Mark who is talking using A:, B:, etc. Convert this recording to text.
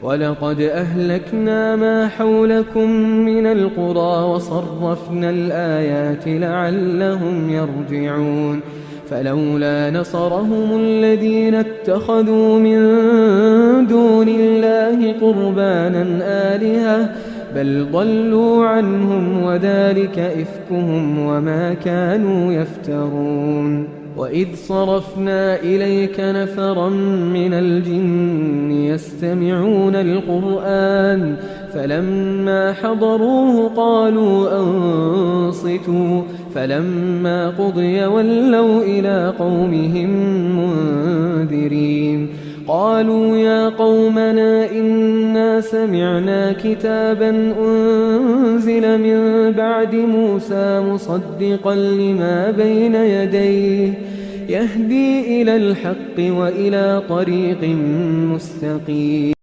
A: ولقد أهلكنا ما حولكم من القرى وصرفنا الآيات لعلهم يرجعون فلولا نصرهم الذين اتخذوا من دون الله قربانا آلهة بل ضلوا عنهم وذلك إفكهم وما كانوا يفترون وإذ صرفنا إليك نفرا من الجن يستمعون القرآن فلما حضروه قالوا أنصتوا فلما قضي ولوا إلى قومهم منذرين قالوا يا قومنا إنا سمعنا كتابا أنزل من بعد موسى مصدقا لما بين يديه يهدي إلى الحق وإلى طريق مستقيم